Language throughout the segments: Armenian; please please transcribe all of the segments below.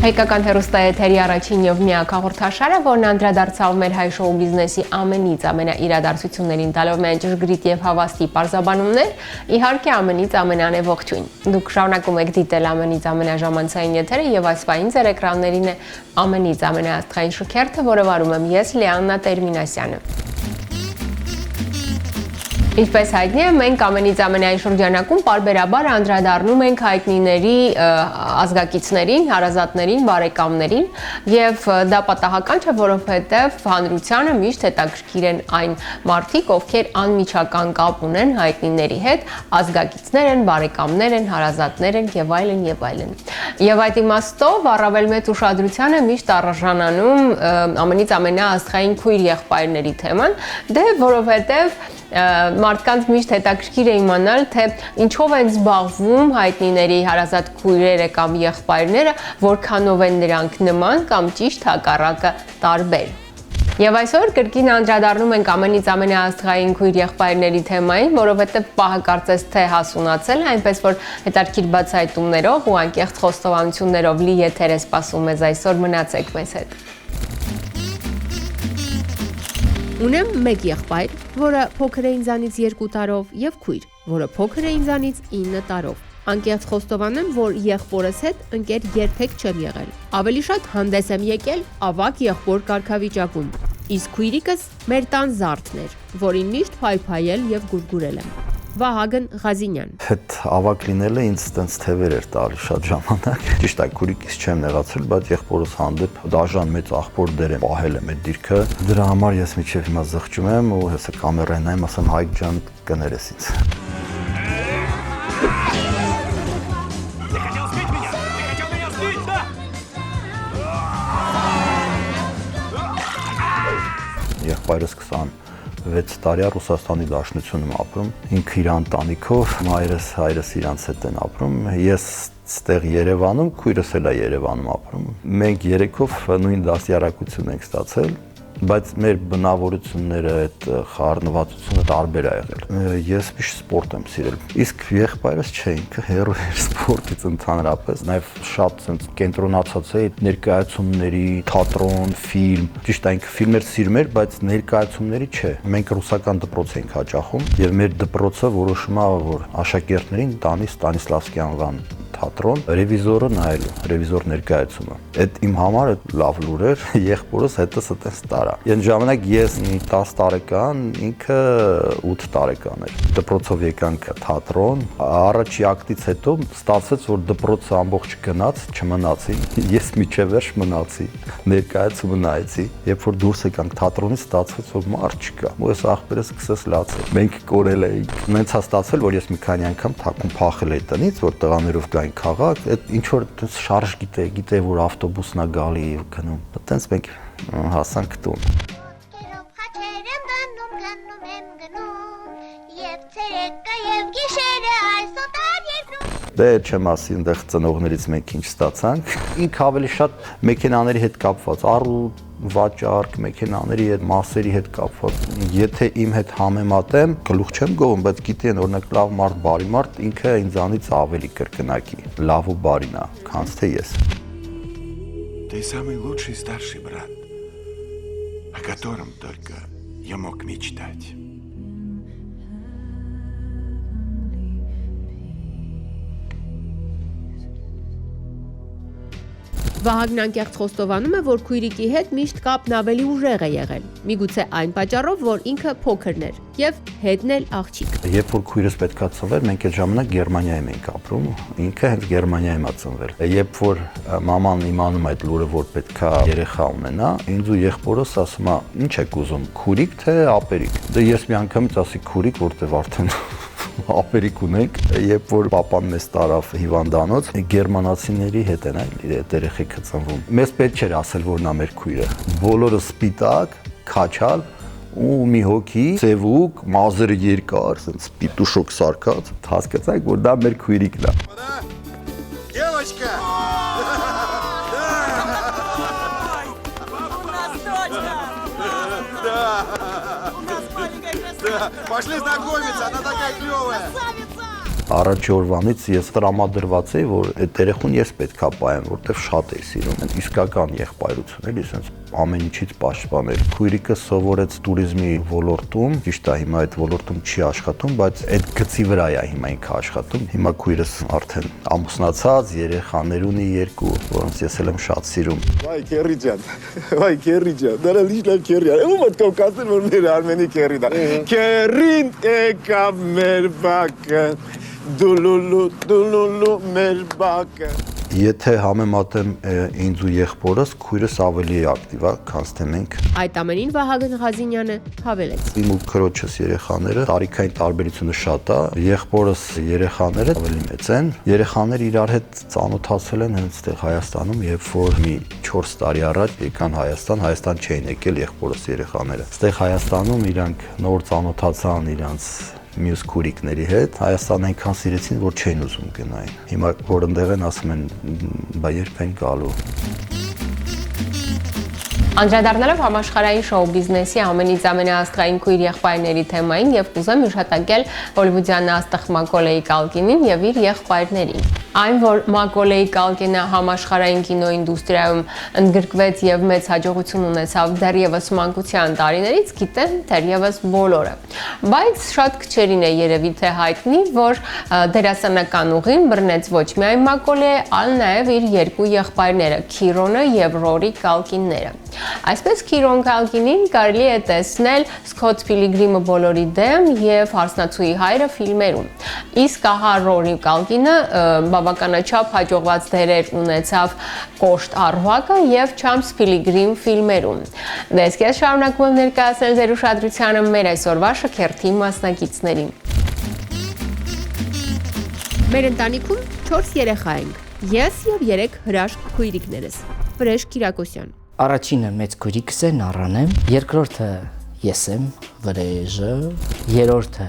Հայկական հեռուստաեթերի առաջին եւ միակ հաղորդաշարը, որն անդրադարձավ մեր հայ շոու բիզնեսի ամենից ամենաիրադարձություններին տալով միայն ճշգրիտ եւ հավաստի պարզաբանումներ, իհարկե ամենից ամենանեողջույն։ Դուք շարունակում եք դիտել ամենից ամենաժամանցային եթերը եւ այս պահին ձեր էկրաններին է ամենից ամենաաստղային շքերթը, որը վարում եմ ես, Լիաննա Տերմինասյանը։ Ինչպես հայտնի է, մենք ամենից ամենային շրջանակում պարբերաբար անդրադառնում ենք հայտնիների ազգակիցներին, հարազատներին, բարեկամներին եւ դա պատահական չէ, որովհետեւ հանրությանը միշտ հետաքրքիր են այն մարդիկ, ովքեր անմիջական կապ ունեն հայտնիների հետ, ազգակիցներ են, բարեկամներ են, հարազատներ են եւ այլն եւ այլն։ Եվ այդ իմաստով առավել մեծ ուշադրության է միշտ առանձնանում ամենից ամենաաստղային քույր եղբայրների թեման, որովհետեւ մարդկանց միշտ հետաքրքիր է իմանալ, թե ինչով են զբաղվում հայտնիների հարազատ քույրերը կամ եղբայրները, որքանով են նրանք նման կամ ճիշտ հակառակը տարբեր։ Եվ այսօր կրկին անդրադառնում ենք ամենից ամենաաստղային քույր եղբայրների թեմային, որովհետև պահը կարծես թե հասունացել է, այնպես որ հետաքրքիր բացահայտումներով ու անկեղծ խոստովանություններով լի եթեր է սպասում մեզ այսօր, մնացեք մեզ հետ։ Ունեմ մեկ եղբայր, որը փոքր է ինձանից 2 տարով, եւ քույր, որը փոքր է ինձանից 9 տարով։ Անկեղծ խոստովանեմ, որ եղբորս հետ ընկեր երբեք չեմ եղել։ Ավելի շատ հանդես եմ եկել ավագ եղբոր կարգավիճակում։ Իսկ քույրիկս մեր տան զարդն էր, որին միշտ փայփայել եւ գուրգուրել եմ։ Վահագն Ղազինյան։ Այդ ավակ լինելը ինձ տենց թևեր էր տալի շատ ժամանակ։ Ճիշտ է, քուրիկից չեմ նեղացել, բայց եղբորս հանդեպ դաժան մեծ աղբոր դեր եմ պահել եմ այդ դիրքը։ Դրա համար ես միջև հիմա զղջում եմ ու հեսա կամերային նայեմ, ասեմ Հայկ ջան, կներես ինձ։ Եղբայրս 26 տարի է Ռուսաստանի Դաշնությունում ապրում, ինքը իր ընտանիքով, հայրս իրանց հետ են ապրում, ես ստեղ Երևանում, քույրս էլ է Երևանում ապրում։ Մենք երեքով նույն դաստիարակություն ենք ստացել, բայց մեր բնավորությունները, այդ խառնվածությունը տարբեր է եղել։ Ես միշտ սպորտ եմ սիրել, իսկ եղբայրս չէ, ինքը հեռու էր սպորտից ընդհանրապես, նաև շատ sense կենտրոնացած է ներկայացումների, թատրոն, ֆիլմ, ճիշտ է, ինքը ֆիլմեր սիրում էր, բայց ներկայացումների չէ։ Մենք ռուսական դպրոց ենք հաճախում, եւ մեր դպրոցը որոշում է, որ աշակերտներին տանի Ստանիսլավսկի անվան թատրոն, ռևիզորը նայելու, ռևիզոր ներկայացումը։ Այդ իմ համար լավ լուր էր, եղբորս հետս այդպես տարա։ Այն ժամանակ ես 10 տարեկան, ինքը 8 տարեկան էր։ Դպրոցով եկանք թատրոն, առաջի ակտից հետո ստացվեց, որ դպրոցը ամբողջ գնաց, չմնացի։ Ես միջև վերջ մնացի, ներկայացումը նայեցի։ Երբ որ դուրս եկանք թատրոնից, ստացվեց, որ մարդ չկա։ Ու ես ախպերս սկսեց լացել։ Մենք կորել էինք։ Նենց է ստացվել, որ ես մի քանի անգամ թաքուն փախել էի տնից, որ տղաներով գային քաղաք, այդ ինչ որ շարժ գիտե որ ավտոբուսն է գալի եւ գնում։ Այդտենց մենք հասանք տուն։ Դե չեմ ասի, այնտեղ ծնողներից մենք ինչ ստացանք։ Ինքը ավելի շատ մեքենաների հետ կապված, առուտ, վաճառք, մեքենաների հետ, մասերի հետ կապված։ Եթե իմ հետ համեմատեմ, գլուխ չեմ գովում, բայց գիտեն, օրինակ лав մարդ, բարի մարդ, ինքը ինձանից ավելի կրկնակի, լավ ու բարին է, քան թե ես։ Ты самый лучший старший брат, о котором только я мог мечтать. Վահագնն անկեղծ խոստովանում է, որ քույրիկի հետ միշտ կապն ավելի ուժեղ է եղել։ Միգուցե այն պատճառով, որ ինքը փոքրն էր եւ հետն էլ աղջիկ։ Երբ որ քույրս պետքա ծնվեր, մենք այդ ժամանակ Գերմանիայում էինք ապրում, ինքը հենց Գերմանիայում է ծնվել։ Երբ որ մաման իմանում այդ լուրը, որ պետքա երեխա ունենա, ինձ ու եղբորս ասում է, ինչ եք ուզում, քուրիկ թե ապերիկ։ Դե ես մի անգամից ասի քուրիկ, որտեվ արդեն ապերիկ ունենք, երբ որ պապան մեզ տարավ հիվանդանոց, գերմանացիների հետ են այլ երեխեքը ծնվում։ Մեզ պետք չէր ասել, որ նա մեր քույրը։ Բոլորը սպիտակ, քաչալ ու մի հոգի, ծևուկ, մազերը երկար, ասենց պիտուշոկ սարկած, հասկացանք, որ դա մեր քույրիկն է։ Девочка! Да, пошли знакомиться, она такая клевая. Առաջ օրվանից ես տրամադրված էի, որ այդ երեխուն ես պետքա պահեմ, որտեվ շատ էի սիրում։ Իսկական եղբայրություն էլի, ասենց ամեն ինչից պաշտպանել։ Քույրիկը սովորեց туриզմի ոլորտում, ճիշտ է, հիմա այդ ոլորտում չի աշխատում, բայց այդ գծի վրա է հիմա ինքը աշխատում։ Հիմա քույրս արդեն ամուսնացած, երեխաներ ունի 2, որոնց ես էլ եմ շատ սիրում։ Վայ քերի ջան, վայ քերի ջան, դա լիշ քերի։ Ո՞ւմ է կոկասն որ մեր Արմենի քերին է։ Քերին եկավ մեր բակը, դուլուլու մեր բակը։ Եթե համեմատեմ ինձ ու եղբորս, քույրս ավելի է ակտիվ, քան թե մենք։ Այդ ամենին Վահագն Ղազինյանը հավելեց. Իմ ու քրոջս երեխաները տարիքային տարբերությունը շատ է, եղբորս երեխաները ավելի մեծ են։ Երեխաները իրար հետ ծանոթացել են հենց այդտեղ Հայաստանում, երբ որ մի 4 տարի առաջ եկան Հայաստան չէին եկել եղբորս երեխաները։ Այդտեղ Հայաստանում իրանք նոր ծանոթացան իրանց մյուս քուրիկների հետ, Հայաստան այնքան սիրեցին, որ չէին ուզում գնային։ Հիմա որ ընդեղ են ասում են, բա երբ են գալու։ Անդրադառնալով համաշխարհային շոու բիզնեսի ամենից ամենաաստղային քույր եղբայրների թեմային եւ կուզեմ հիշատակել հոլիվուդյան աստղ Մակոլեյ Կալկինին եւ իր եղբայրներին։ Այն, որ Մակոլեյ Կալկինը համաշխարհային կինոինդուստրիայում ընդգրկվեց եւ մեծ հաջողություն ունեցավ դեռևս մանկության տարիներից, գիտեն դեռևս բոլորը։ Բայց շատ քչերին է երևի թե հայտնի, որ դերասանական ուղին բռնեց ոչ միայն Մակոլեյը, այլ նաեւ իր 2 եղբայրները՝ Քիրոնը եւ Ռորի Կալկինները։ Այսպես Քիրոն Կալկինին կարելի է տեսնել Սկոտ Պիլիգրիմը բոլորի դեմ եւ Հարսնացուի հայրը ֆիլմերում։ Իսկ ահա Ռորի Կալկինը բավականաչափ հաջողված դերեր ունեցավ Կոշտ Առվակը եւ Չամս Պիլիգրիմ ֆիլմերում։ Դες ես շարունակում եմ ներկայացնել ձեր ուշադրությանը մեր այսօրվա շքերթի մասնակիցներին։ Մեր ընտանիքում 4 երեխա ենք։ Ես եւ 3 հրաշք քույրիկներս։ Վրեժ Կիրակոսյան։ Առաջինը մեծ քույրիկս է Նարան է, երկրորդը ես եմ Վրեժը, երրորդը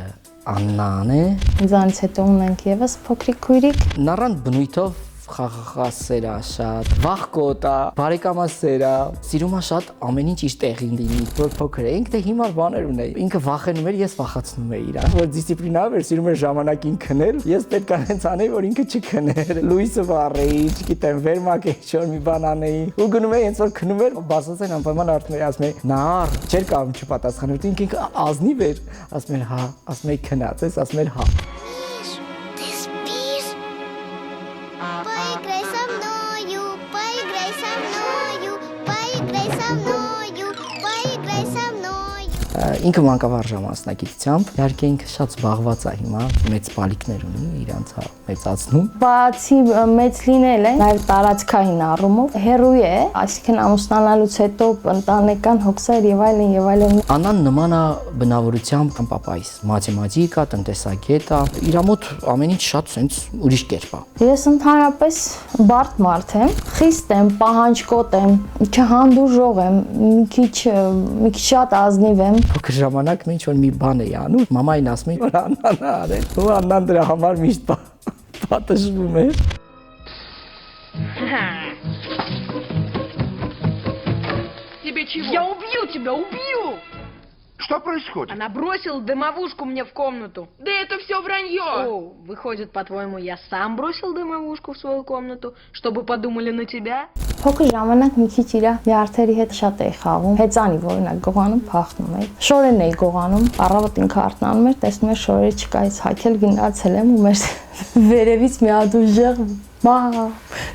Աննան է։ Ինձանից հետո ունենք եւս փոքրիկ քույրիկ։ Նարան բնույթով խաղաղասեր է շատ, վախկոտ է, բարեկամասեր է, սիրում է շատ ամեն ինչ իր տեղին լինի, որ փոքր էինք դե հիմար բաներ ունեի։ Ինքը վախենում էր, ես վախացնում էի իրան, որ դիսցիպլինավ էր, սիրում էր ժամանակին քնել, ես պետք է հենց անեի, որ ինքը չքներ։ Լուիսը վառեի, չգիտեմ, վերմակեի, չոր մի բան անեի։ Ու գնում էի, հենց որ քնում էր, բացած են անպայման արդեն ասում էի, նար, չէր կարող չպատասխանել, ինքը ազնիվ էր, ասում էր հա, ասում էի քնած ես, ասում էր հա։ Ինքը մանկավարժ մասնագիտությամբ, իհարկե ինքը շատ զբաղված է հիմա, մեծ բալիկներ ունի, իրանց մեծացնում։ Բացի մեծ լինել է, նաև տարածքային առումով հերոյ է, այսինքն ամուսնանալուց հետո ընտանեկան հոգսեր եւ այլն։ Անան նման է բնավորությամբ պապայիս, մաթեմատիկա, տնտեսագետ է, իր մոտ ամեն ինչ շատ sense ուրիշ կերպ է։ Ես ընդհանրապես բարդ մարդ եմ, խիստ եմ, պահանջկոտ եմ, չհանդուրժող եմ, մի քիչ շատ ազնիվ եմ։ Փոքր ժամանակ ինչ որ մի բան էի անում, մամային ասում էի, որ Աննան է արել, ու Աննան դրա համար միշտ պատժվում էր։ Тебе чего? Я убью тебя, убью! Что происходит? Она бросила дымовушку мне в комнату. Да это все вранье! О, выходит, по-твоему, я сам бросил дымовушку в свою комнату, чтобы подумали на тебя? Փոքր ժամանակ մի քիչ իր յարդերի հետ շատ էի խաղում, հեծանի օրինակ գողանում փախնում էի, շորերն էի գողանում, առավոտ ինքը արթնանում էր, տեսնում էր շորերը չկա, ես հագել գնացել եմ ու մեր վերևից մի հատ ուժեղ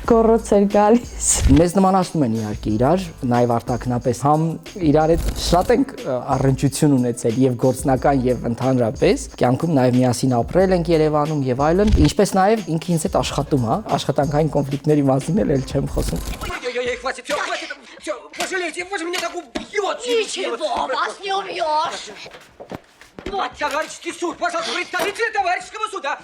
գոռոց էր գալիս։ Մեզ նմանացնում են իհարկե իրար, նաև արտաքնապես համ իրար հետ շատ ենք առնչություն ունեցել եւ գործնական եւ ընդհանրապես կյանքում նաև միասին ապրել ենք Երևանում եւ այլն, ինչպես նաև ինքը ինձ հետ աշխատում է, աշխատանքային конфликтների մասին էլ չեմ խոսում։ Хватит, все, пожалейте, вы же меня так убьете! Ничего, вас не убьешь! Товарищеский суд, пожалуйста, представитель товарищеского суда!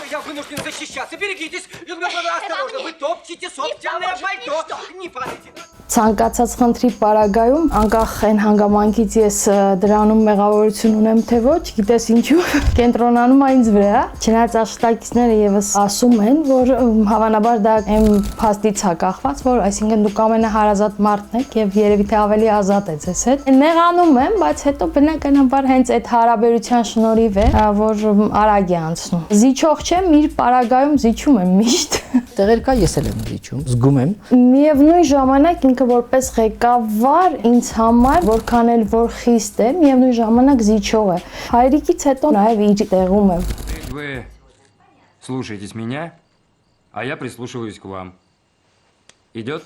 Я вынужден защищаться, берегитесь! Осторожно, вы топчете собственное пальто! Не падайте! Ցանկացած խնդրի պարագայում, անկախ այն հանգամանքից ես դրանում մեղավորություն ունեմ թե ոչ, գիտես ինչու, կենտրոնանում է ինձ վրա։ Չնայած աշխատակիցները եւս ասում են, որ հավանաբար դա այն փաստից է կախված, որ այսինքն դուք ամենահարազատ մարդն եք եւ երևի թե ավելի ազատ է ձեզ հետ։ Նեղանում եմ, բայց հետո բնականաբար հենց այդ հարաբերության շնորհիվ է, որ արագ է անցնում։ Զիջող չեմ, իր պարագայում զիջում եմ միշտ։ Տեղեր կա ես էլ եմ զիջում, զգում եմ։ Միևնույն ժամանակ ինքը որպես ղեկավար ինձ համար որքան էլ որ խիստ է, միևնույն ժամանակ զիջող է։ Հայրիկից հետո նաև իր տեղում եմ։ Вы слушаетесь меня, а я прислушиваюсь к вам. Идет?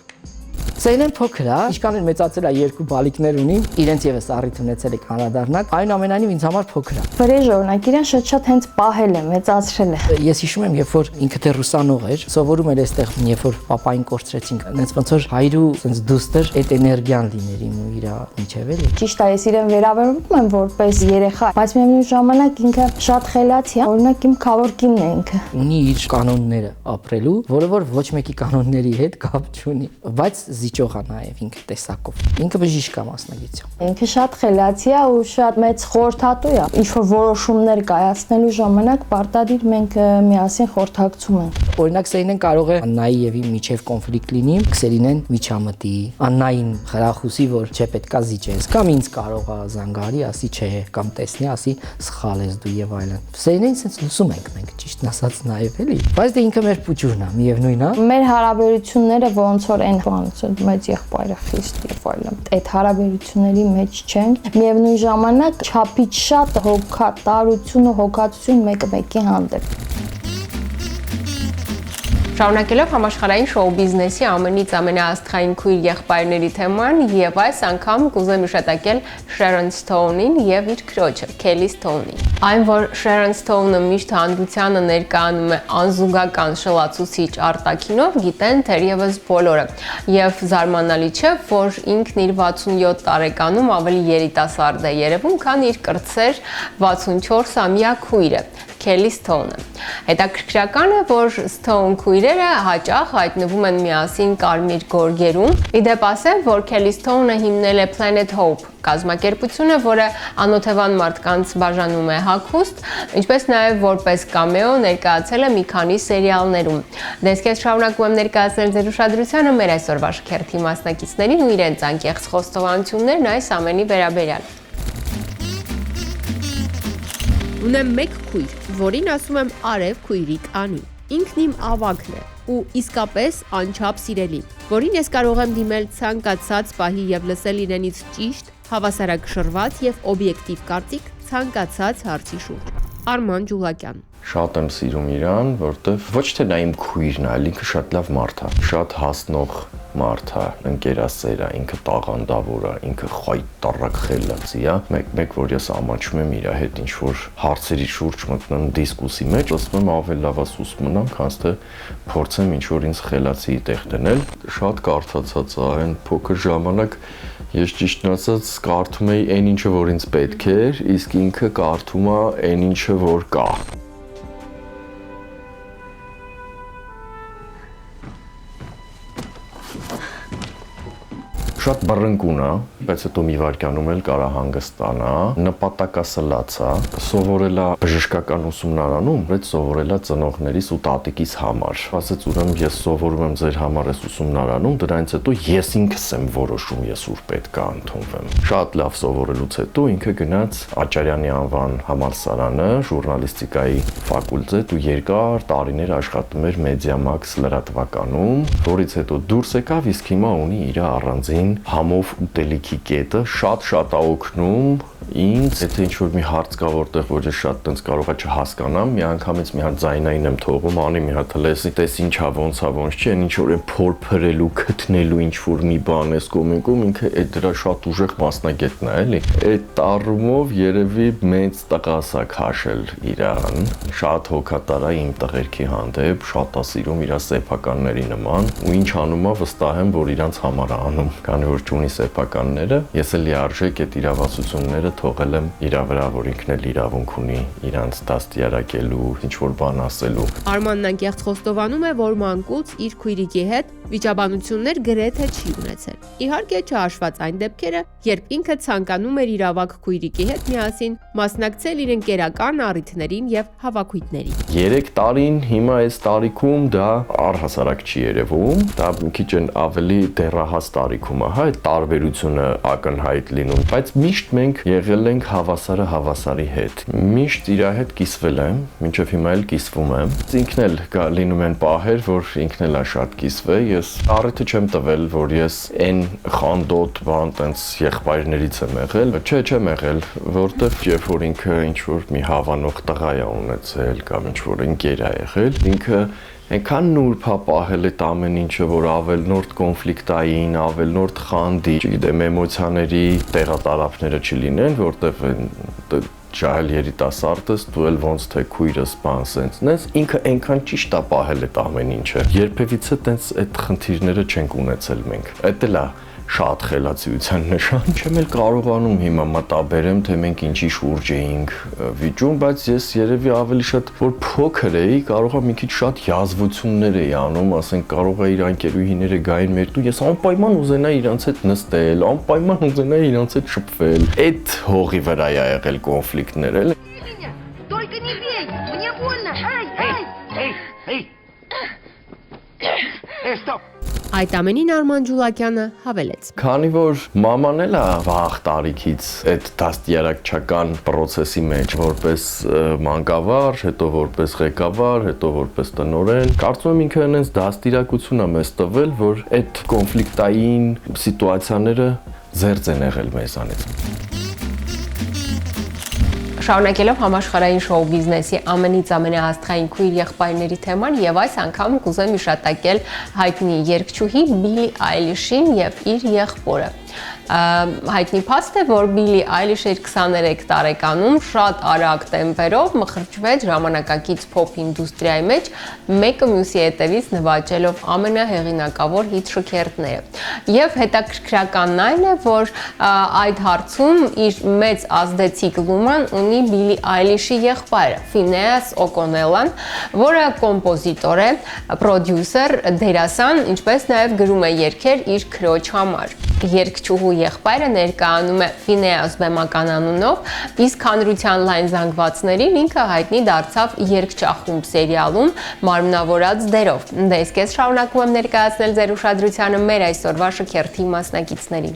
Սեյնեն փոքր է, ինչքան էլ մեծացել է երկու բալիկներ ունի, իրենց եւս առիթ ունեցել եք անդրադառնալ, այնուամենայնիվ ինձ համար փոքր է։ Վրեժ օրինակ իրեն շատ հենց պահել է, մեծացրել է։ Ես հիշում եմ, երբ որ ինքը դեռ ուսանող էր, սովորում էր այստեղ, երբ որ papayin կորցրեցինք, այնց ոնց որ հայրու sense դուստր այդ էներգիան լիներ իմ ու իր միջև էլի։ Ճիշտ է, ես իրեն վերաբերվում եմ որպես երեխա, բայց միևնույն ժամանակ ինքը շատ խելացի է, օրինակ իմ քավորքինն է ինքը։ Ունի իր կանոնները ապրելու, որը որ ոչ մեկի կանոնների հետ կապ չունի, բայց զիջող է նաև ինքը տեսակով։ Ինքը բժիշկ է մասնագիտությամբ։ Ինքը շատ խելացի է ու շատ մեծ խորհրդատու է։ Ինչ որ որոշումներ կայացնելու ժամանակ պարտադիր մենք միասին խորհրդակցում ենք։ Օրինակ Սեյնեն կարող է Աննայի եւ իմ միջև կոնֆլիկտ լինի, Քսելինեն միջամտի, Աննային խրախուսի, որ չէ պետքա զիջես, կամ ինձ կարող է զանգարի, ասի չէ, կամ տեսնի, ասի սխալ ես դու եւ այլն։ Սեյնեն sense լսում ենք մենք, ճիշտն ասած նաև էլի։ Բայց դե ինքը մեր փուճուրն է, միևնույն է։ Մեր հարաբերությունները ոնց որ այն բանից մեծ եղբայրը խիստ եւ այլն։ Այդ հարաբերությունների մեջ չենք։ Միևնույն ժամանակ չափից շատ հոգատարություն ու հոգացություն մեկը մեկի հանդեպ։ Շարունակելով համաշխարհային շոու բիզնեսի ամենից ամենաաստղային քույր եղբայրների թեման, եւ այս անգամ կուզեմ հիշատակել Sharon Stone-ին եւ իր քրոջը Kelly Stone-ին։ Այն, որ Sharon Stone-ը միշտ հանրությանը ներկայանում է անզուգական շլացուցիչ արտաքինով, գիտեն թերևս բոլորը։ Եվ զարմանալի չէ, որ ինքն իր 67 տարեկանում ավելի երիտասարդ է երևում, քան իր կրտսեր 64-ամյա քույրը Kelly Stone-ը։ Հետաքրքրական է, որ Stone քույրերը հաճախ հայտնվում են միասին կարմիր գորգերում։ Իդեպ ասեմ, որ Kelly Stone-ը հիմնել է Planet Hope կազմակերպությունը, որը անօթևան մարդկանց բաժանում է հագուստ, ինչպես նաև որպես կամեո ներկայացել է մի քանի սերիալներում։ Դեսքես շարունակում եմ ներկայացնել ձեր ուշադրությանը մեր այսօրվա շքերթի մասնակիցներին ու իրենց անկեղծ խոստովանություններն այս ամենի վերաբերյալ։ Ունեմ մեկ քույր, որին ասում եմ Արև քույրիկ անի։ Ինքն իմ ավագն է ու իսկապես անչափ սիրելի, որին ես կարող եմ դիմել ցանկացած պահի եւ լսել իրենից ճիշտ, հավասարակշռված եւ օբյեկտիվ կարծիք ցանկացած հարցի շուրջ։ Արման Ջուլակյան։ Շատ եմ սիրում իրան, որտեվ ոչ թե նա իմ քույրն է, այլ ինքը շատ լավ մարդ է, շատ հասնող մարդ է, ընկերասեր է, ինքը տաղանդավոր է, ինքը խայտառակ խելացի է։ Մեկ որ ես ամաչում եմ իր հետ ինչ որ հարցերի շուրջ մտնում դիսկուսի մեջ, ասում եմ ավելի լավ ասուս մնամ, քան թե փորձեմ ինչ որ ինձ խելացի տեղ դնել։ Շատ կարծացած է այն փոքր ժամանակ ես ճիշտն ասած կարդում էի այն ինչը որ ինձ պետք էր, իսկ ինքը կարդում է այն ինչը որ կա։ Շատ բռնկուն է, բայց հետո մի վայրկյանում էլ կարա հանգստանա, նպատակասլաց է, սովորելա բժշկական ուսումնարանում, բայց սովորելա ծնողներիս ու տատիկիս համար։ Ասեց ուրեմն ես սովորում եմ ձեր համար այս ուսումնարանում, դրանից հետո ես ինքս եմ որոշում ես ուր պետք է ընդունվեմ։ Շատ լավ սովորելուց հետո ինքը գնաց Աճարյանի անվան համալսարանը, ժուրնալիստիկայի ֆակուլտետ ու երկար տարիներ աշխատում էր Մեդիամաքս լրատվականում, որից հետո դուրս եկավ, իսկ հիմա ունի իր առանձին համով ուտելիքի կետը, շատ օգնում ինձ, եթե ինչ-որ մի հարց կա, որտեղ որ ես շատ տենց կարողա չհասկանամ, մի անգամից մի հատ ձայնային եմ թողում, անի մի հատ լեսի, տես ինչ է, ոնց չի, այն ինչ-որ են փորփրելու, գտնելու ինչ-որ մի բան էս կոմիկում, ինքը այդ դրա շատ ուժեղ մասնագետն է, էլի։ Այդ առումով երևի մեծ տղաս է քաշել իրան, շատ հոգատար է իմ տղերքի հանդեպ, շատ է սիրում իր սեփականների նման, ու ինչ անում է, վստահ եմ, որ իրանց համար է անում, քանի քանի որ չունի սեփականները, ես էլ լիարժեք այդ իրավասությունները թողել եմ իր վրա, որ ինքն էլ իրավունք ունի իրանց դաստիարակելու, ինչ որ բան ասելու։ Արմանն անկեղծ խոստովանում է, որ մանկուց իր քույրիկի հետ վիճաբանություններ գրեթե չի ունեցել։ Իհարկե չհաշված այն դեպքերը, երբ ինքը ցանկանում էր իր ավագ քույրիկի հետ միասին մասնակցել իր ընկերական առիթներին եւ հավաքույթներին։ 3 տարին հիմա այս տարիքում դա առհասարակ չի երևում, դա մի քիչ ավելի դեռահաս տարիքում է, հա, այդ տարբերությունը ակնհայտ լինում, բայց միշտ մենք եղել ենք հավասարը հավասարի հետ։ Միշտ իր հետ կիսվել եմ, մինչև հիմա էլ կիսվում եմ։ Ինքն էլ լինում են պահեր, որ ինքն էլ է շատ կիսվել։ Ես առիթը չեմ տվել, որ ես այն խանդոտ բան տենց եղբայրներից եմ եղել, չէ, չեմ եղել, որտեվ երբ որ ինքը ինչ որ մի հավանող տղա է ունեցել կամ ինչ որ ընկեր է եղել, ինքը այնքան նուրբ է պահել այդ ամեն ինչը, որ ավելնորդ կոնֆլիկտային, ավելնորդ խանդի, չգիտեմ, էմոցիաների տեղատարափները չլինեն, որտեվ ջահել երիտասարդս, դու էլ ոնց թե քույրս բան սենցնես, ինքը այնքան ճիշտ է պահել այդ ամեն ինչը։ Երբևիցե տենց այդ խնդիրները չենք ունեցել մենք։ Էդ էլ է շատ խելացիության նշան։ Չեմ էլ կարողանում հիմա մտաբերեմ, թե մենք ինչի շուրջ էինք վիճում, բայց ես երևի ավելի շատ որ փոքր էի, կարող եմ մի քիչ շատ յազվություններ էի անում, ասենք կարող է իր անկերուհիները գային մեր տուն, ես անպայման ուզենայի իրանց հետ նստել, անպայման ուզենայի իրանց հետ շփվել։ Այդ հողի վրա է եղել կոնֆլիկտներ, էլ Только не бей! Мне больно! Ай! Эй! Стоп! Այդ ամենին Արման Ջուլակյանը հավելեց. Քանի որ մաման էլ է վաղ տարիքից այդ դաստիարակչական process-ի մեջ, որպես մանկավար, հետո որպես ղեկավար, հետո որպես տնօրեն, կարծում եմ ինքը այնպես դաստիարակություն է մեզ տվել, որ այդ կոնֆլիկտային սիտուացիաները զերծ են եղել մեզանից։ Շարունակելով համաշխարհային շոու բիզնեսի ամենից ամենահասթխային քույր եղբայրների թեման եւ այս անգամ կուզեմ իշատակել հայտնի երգչուհի Բիլի Այլիշին եւ իր եղբորը։ Հայտնի փաստ է, որ Բիլի Այլիշը իր 23 տարեկանում շատ արագ տեմպերով մխրճվեց ժամանակակից փոփ ինդուստրիայի մեջ, մեկը մյուսի հետևից նվաճելով ամենահեղինակավոր հիթ շքերթները։ Եվ հետաքրքրականն այն է, որ այդ հարցում իր մեծ ազդեցիկ լուման ունի Բիլի Այլիշի եղբայրը Ֆինեաս Օկոնելան, որը կոմպոզիտոր է, պրոդյուսեր, դերասան, ինչպես նաև գրում է երգեր իր քրոջ համար։ Երգչուհու եղբայրը ներկայանում է Ֆինեաս բեմական անունով, իսկ հանրության լայն զանգվածներին ինքը հայտնի դարձավ երգչախումբ սերիալում մարմնավորած դերով։ Դες կես շարունակում եմ ներկայացնել ձեր ուշադրությանը մեր այսօրվա շքերթի մասնակիցներին։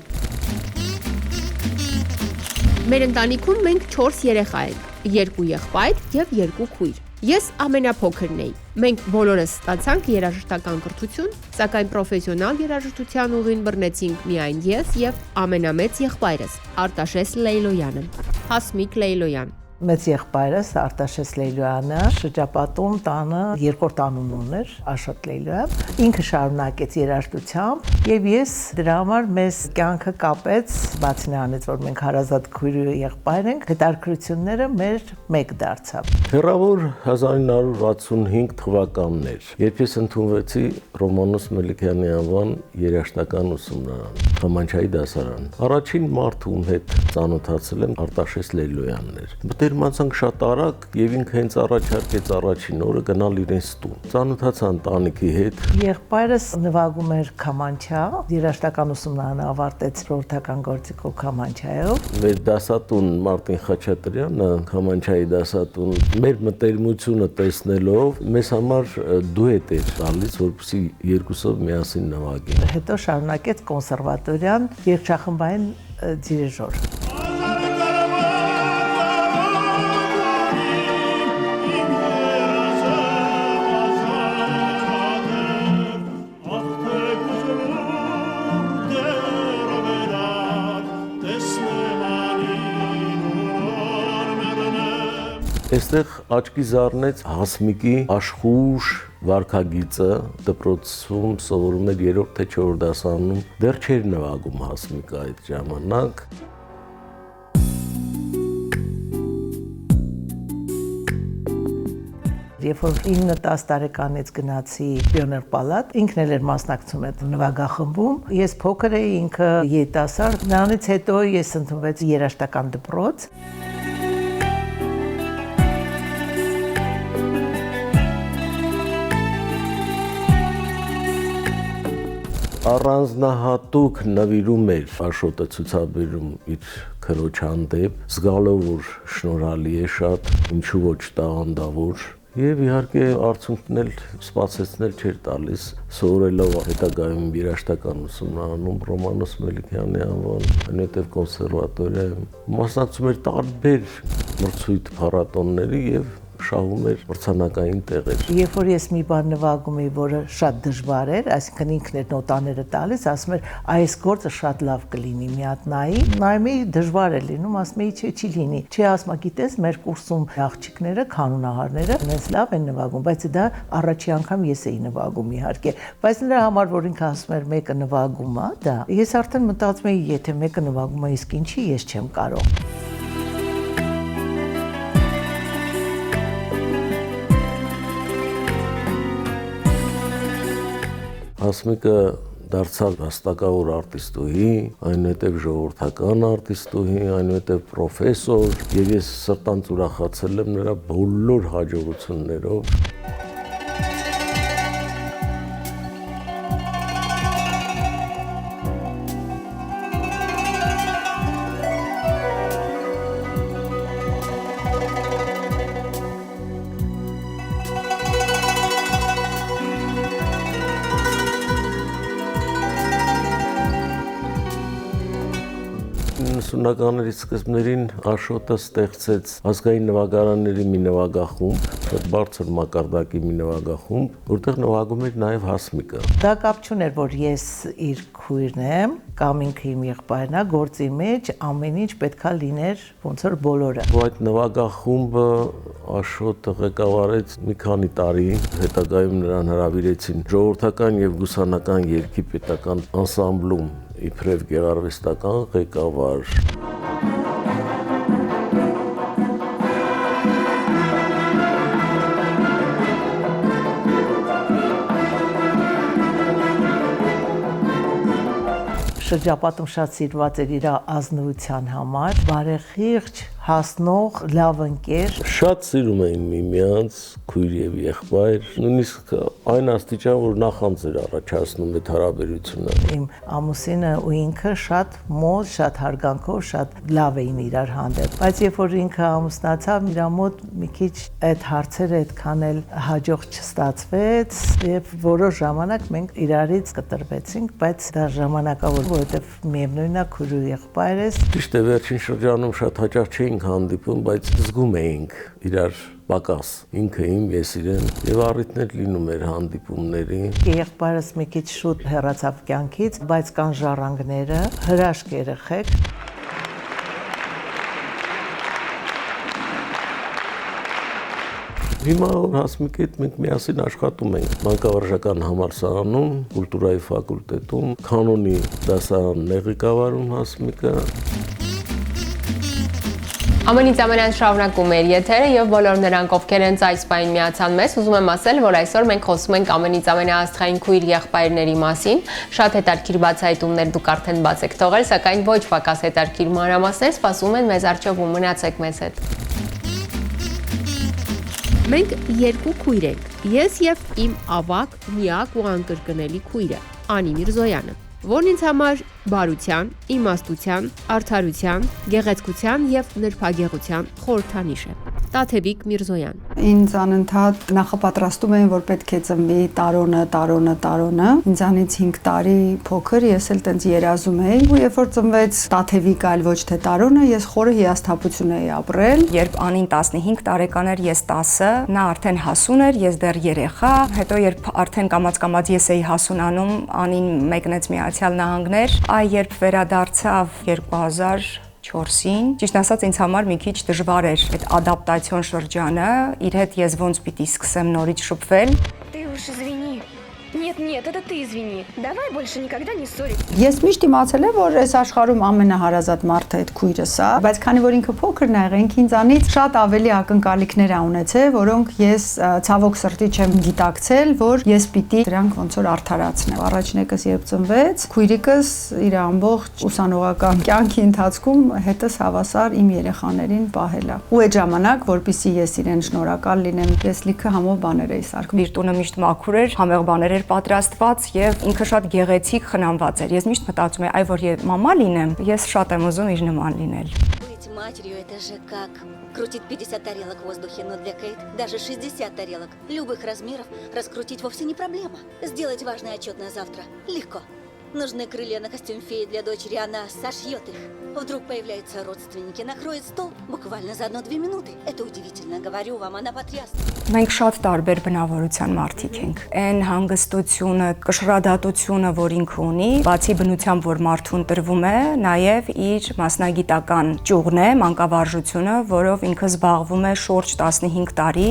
Մեր ընտանիքում մենք 4 երեխա ենք, 2 եղբայր եւ 2 քույր։ Ես ամենափոքրն էի։ Մենք բոլորս ստացանք երաժշտական կրթություն, սակայն պրոֆեսիոնալ երաժշտության ուղին բռնեցինք միայն ես եւ ամենամեծ եղբայրս Արտաշես Լեյլոյանը։ Հասմիկ Լեյլոյան։ Մեծ եղբայրս Արտաշես Լեյլոյանը շրջապատում տանը երկրորդ անուն ուներ Աշոտ Լեյլոյան։ Ինքը շարունակեց երաժշտությամբ եւ ես դրա համար մեզ կյանքը կապեց, բացի նրանից որ մենք հարազատ քույր ու եղբայր ենք, հետաքրքրությունները մեր մեկ դարձավ։ Հեռավոր 1965 թվականներ, երբ ես ընդունվեցի Ռոմանոս Մելիքյանի անվան երաժշտական ուսումնարան, Քամանչայի դասարան։ Առաջին մարդը ում հետ ծանոթացել եմ Արտաշես Լեյլոյանն էր։ Մտերմացանք շատ արագ եւ ինքը հենց առաջարկեց առաջին օրը գնալ իրենց տուն։ Ծանոթացան տանիքի հետ։ Եղբայրս նվագում էր քամանչա, երաժշտական ուսումնարանը ավարտեց խորհրդական գործիքով քամանչայով։ Մեր դասատուն Մարտին Խաչատրյանը, քամանչայի դասատուն, մեր մտերմությունը տեսնելով մեզ համար դուետ էր տալիս, որպեսզի երկուսով միասին նվագենք։ Հետո շարունակեց կոնսերվատորիան երգչախմբային դիրիժոր։ Այստեղ աչքի զարնեց Հասմիկի աշխուժ վարքագիծը, դպրոցում սովորում էր 3-րդ թե 4-րդ դասարանում, դեռ չէր նվագում Հասմիկը այդ ժամանակ։ Երբ որ 9-10 տարեկանից գնացի Պիոներ պալատ, ինքն էլ էր մասնակցում այդ նվագախմբում։ Ես փոքր էի, ինքը երիտասարդ։ Նրանից հետո ես ընդունվեցի երաժշտական դպրոց։ Առանձնահատուկ նվիրում էր Աշոտը ցուցաբերում իր քրոջ հանդեպ, զգալով որ շնորհալի է շատ, ինչու ոչ տաղանդավոր, եւ իհարկե արդյունքն էլ սպասեցնել չէր տալիս, սովորելով հետագայում երաժշտական ուսումնարանում Ռոմանոս Մելիքյանի անվան, այնուհետև կոնսերվատորիայում մասնակցում էր տարբեր մրցույթ փառատոների եւ շահում էր մրցանակային տեղեր։ Երբ որ ես մի բան նվագում էի, որը շատ դժվար էր, այսինքն ինքն էր նոտաները տալիս, ասում էր, այս գործը շատ լավ կլինի, մի հատ նայի, նայում էի դժվար է լինում, ասում էի, չէ, չի լինի։ Չի ասում, գիտես, մեր կուրսում աղջիկները, կանոնահարները մեզ լավ են նվագում, բայց դա առաջի անգամ ես էի նվագում իհարկե, բայց նրա համար, որ ինքը ասում էր, մեկը նվագում է, դա, ես արդեն մտածում էի, եթե մեկը նվագում է, իսկ ինչի ես չեմ կարող։ Հասմիկը դարձավ հաստակավոր արտիստուհի, այնուհետև ժողովրդական արտիստուհի, այնուհետև պրոֆեսոր, եւ ես սրտանց ուրախացել եմ նրա բոլոր հաջողություններով։ Ուսումնականների սկզբներին Աշոտը ստեղծեց ազգային նվագարանների մի նվագախումբ, շատ բարձր մակարդակի մի նվագախումբ, որտեղ նվագում էր նաև Հասմիկը։ Դա կապ չուներ, որ ես իր քույրն եմ, կամ ինքը իմ եղբայրն է, գործի մեջ ամեն ինչ պետքա լիներ ոնց որ բոլորը։ Այդ նվագախումբը Աշոտը ղեկավարեց մի քանի տարի, հետագայում նրան հրավիրեցին ժողովրդական եւ գուսանական երգի պետական անսամբլում իբրև գեղարվեստական ղեկավար։ Շրջապատում շատ սիրված էր իր ազնվության համար, բարեխիղճ, հասնող, լավ ընկեր։ Շատ սիրում էին միմյանց, քույր եւ եղբայր, նույնիսկ այն աստիճան, որ նախանձ էր առաջացնում այդ հարաբերությունը։ Իմ ամուսինը ու ինքը շատ մոտ, շատ հարգանքով, շատ լավ էին իրար հանդեպ։ Բայց երբ որ ինքը ամուսնացավ, իր մոտ մի քիչ այդ հարցերը այդքան էլ հաջող չստացվեց, եւ որոշ ժամանակ մենք իրարից կտրվեցինք, բայց դա ժամանակավոր, որովհետեւ միևնույնն է քույր ու եղբայր ես։ Ճիշտ է, վերջին շրջանում շատ հաճախ չէինք հանդիպում, բայց զգում էինք իրար պակաս, ինքը իմ, ես իրեն, եւ առիթներ լինում էր հանդիպումների։ Եղբայրս մի քիչ շուտ հեռացավ կյանքից, բայց կան ժառանգները, հրաշք երեխեք։ Հիմա Հասմիկի հետ մենք միասին աշխատում ենք մանկավարժական համալսարանում, կուլտուրայի ֆակուլտետում, կանոնի դասարանն է ղեկավարում Հասմիկը։ Ամենից ամենան շարունակում էր եթերը եւ բոլոր նրանք, ովքեր հենց այս պահին միացան մեզ, ուզում եմ ասել, որ այսօր մենք խոսում ենք ամենից ամենաաստղային քույր եղբայրների մասին։ Շատ հետաքրքիր բացահայտումներ դուք արդեն բաց եք թողել, սակայն ոչ պակաս հետաքրքիր մանրամասներ սպասում են մեզ առջև ու մնացեք մեզ հետ։ Մենք երկու քույր ենք, ես եւ իմ ավագ, միակ ու անկրկնելի քույրը, Անի Միրզոյանը, որն ինձ համար բարության, իմաստության, արդարության, գեղեցկության եւ նրբագեղության խորհրդանիշ է։ Տաթևիկ Միրզոյան։ Ինձ անընդհատ նախապատրաստում էին, որ պետք է ծնվի տարոնը։ Ինձանից 5 տարի փոքր ես էլ տենց երազում էի, ու երբ որ ծնվեց Տաթևիկ, այլ ոչ թե տարոնը, ես խորը հիասթափություն էի ապրել։ Երբ Անին 15 տարեկան էր, ես 10, նա արդեն հասուն էր, ես դեռ երեխա։ Հետո երբ արդեն կամաց ես էի հասունանում, Անին մեկնեց Միացյալ Նահանգներ, երբ վերադարձավ 2004-ին, ճիշտ ասած ինձ համար մի քիչ դժվար էր այդ ադապտացիոն շրջանը, իր հետ ես ոնց պիտի սկսեմ նորից շփվել։ Ты уж извини. Нет, Нет, это ты извини. Давай больше никогда не ссориться. Ես միշտ իմացել եմ, որ այս աշխարհում ամենահարազատ մարդը այդ քույրս է, բայց քանի որ ինքը փոքր նա եղենք ինձանից շատ ավելի ակնկալիքներ ա ունեցել, որոնք ես ցավոք սրտի չեմ գիտակցել, որ ես պիտի դրանք ոնց որ արդարացնեմ։ Առաջնեկս երբ ծնվեց, քույրիկս իր ամբողջ ուսանողական կյանքի ընթացքում հետս հավասար իմ երեխաներին պահել է։ Ու այդ ժամանակ, որpիսի ես իրեն շնորհակալ լինեմ, ես լիքը համով բաներ էի սարքում։ Իր տունը միշտ մաքուր էր, համեղ բաներ էր պատրաստված եւ ինքը շատ գեղեցիկ խնամված էր։ Ես միշտ մտածում եմ, այ որ ես մամա լինեմ, ես շատ եմ уզում իր նման լինել։ Быть матерью — это же как крутить 50 тарелок в воздухе, но для Кейт даже 60 тарелок любых размеров раскрутить вовсе не проблема. Сделать важное отчетное завтра легко. Нужны крылья на костюм феи для дочери, она сошьет их. Вдруг появляются родственники, накроет стол буквально за 1-2 минуты. Это удивительно, говорю вам, она потрясна. Մենք շատ տարբեր բնավորության մարդիկ ենք։ Այն հանգստությունը, կշռադատությունը, որ ինքը ունի, բացի բնությամբ, որ մարդուն տրվում է, նաև իր մասնագիտական ճյուղն է, մանկավարժությունը, որով ինքը զբաղվում է շուրջ 15 տարի։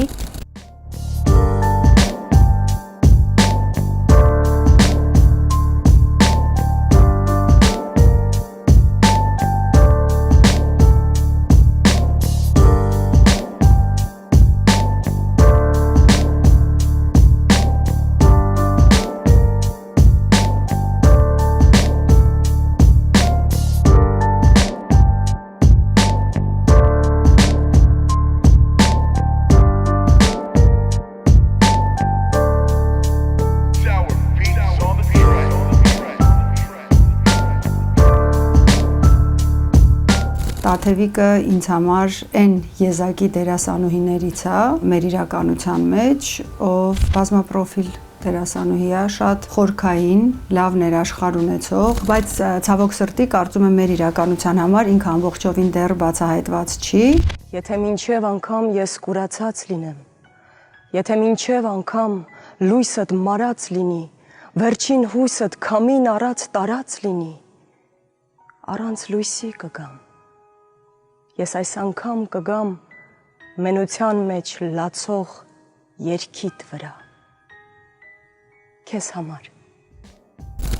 Տաթևիկը ինձ համար այն եզակի դերասանուհիներից է մեր իրականության մեջ, ով բազմապրոֆիլ դերասանուհի է, շատ խորքային, լավ ներաշխար ունեցող, բայց ցավոք սրտի կարծում եմ մեր իրականության համար ինքը ամբողջովին դեռ բացահայտված չի։ Եթե մինչև անգամ ես կուրացած լինեմ, եթե մինչև անգամ լույսդ մարած լինի, վերջին հույսդ քամին առած տարած լինի, առանց լույսի կգամ։ Ես այս անգամ կգամ մենության մեջ լացող երգիդ վրա։ Քեզ համար։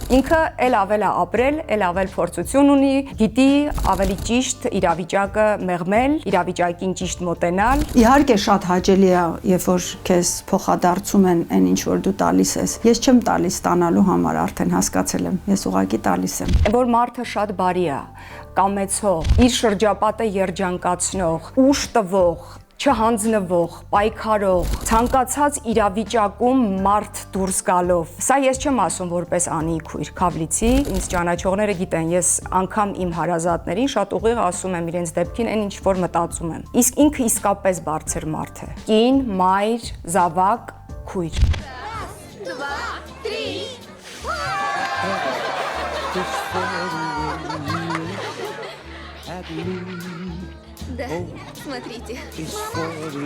Ինքը էլ ավել է ապրել, էլ ավել փորձություն ունի, գիտի ավելի ճիշտ իրավիճակը մեղմել, իրավիճակին ճիշտ մոտենալ։ Իհարկե շատ հաճելի է, երբ որ քեզ փոխադարձում են այն ինչ որ դու տալիս ես։ Ես չեմ տալիս ստանալու համար, արդեն հասկացել եմ։ Ես ուղղակի տալիս եմ։ Որ մարդը շատ բարի է, կամեցող, իր շրջապատը երջանկացնող, ուժ տվող, չհանձնվող, պայքարող, ցանկացած իրավիճակում մարդ դուրս գալով։ Սա ես չեմ ասում որպես անի քույր Քավլիցի, ինձ ճանաչողները գիտեն, ես անգամ իմ հարազատներին շատ ուղիղ ասում եմ իրենց դեպքին այն ինչ որ մտածում եմ։ Իսկ ինքը իսկապես բարձր մարդ է։ Կին, մայր, զավակ, քույր։ 1, 2, 3 Да, смотрите.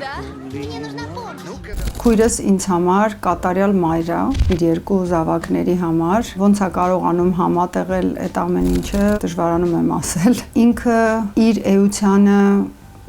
Да, мне нужна помощь. Քույրս ինձ համար կատարյալ մայր է, իր երկու զավակների համար, ոնց է կարողանում համատեղել այդ ամեն ինչը, դժվարանում եմ ասել։ Ինքը իր էությանը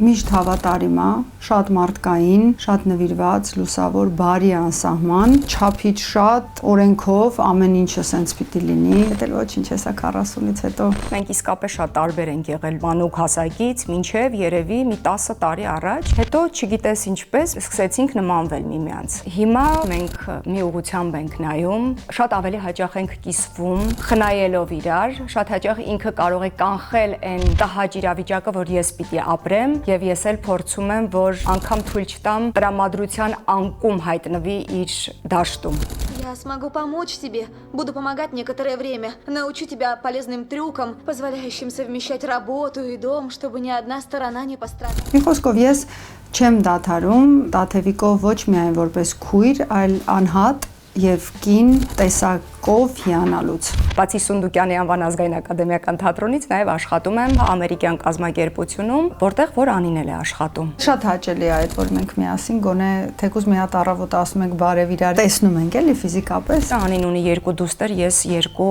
միշտ հավատարիմ է, շատ մարդկային, շատ նվիրված, լուսավոր, բարի անսահման, չափից շատ, օրենքով ամեն ինչը սենց պիտի լինի։ Դա ոչինչ է, սա 40-ից հետո։ Մենք իսկապես շատ տարբեր ենք եղել մանուկ հասակից, մինչև երևի մի 10 տարի առաջ, հետո չգիտես ինչպես սկսեցինք նմանվել միմյանց։ Հիմա մենք մի ուղղությամբ ենք նայում, շատ ավելի հաճախ ենք կիսվում, խնայելով իրար, շատ հաճախ ինքը կարող է կանխել այն տհաճ իրավիճակը, որ ես պիտի ապրեմ, եւ ես էլ փորձում եմ, որ անգամ թույլ չտամ տրամադրության անկում հայտնվի իր դաշտում։ Я смогу помочь тебе. Буду помогать некоторое время. Научу тебя полезным трюкам, позволяющим совмещать работу и дом, чтобы ни одна сторона не пострадала. Մի խոսքով ես չեմ դադարում Տաթևիկով ոչ միայն որպես քույր, այլ անհատ եւ կին տեսակով հիանալուց։ Բացի Սունդուկյանի անվան ազգային ակադեմիական թատրոնից նաև աշխատում եմ ամերիկյան կազմակերպությունում, որտեղ որ Անին էլ է աշխատում։ Շատ հաճելի է այդ, որ մենք միասին գոնե թեկուզ մի հատ առավոտ ասում ենք բարև իրար, տեսնում ենք էլի ֆիզիկապես։ Անին ունի 2 դուստր, ես 2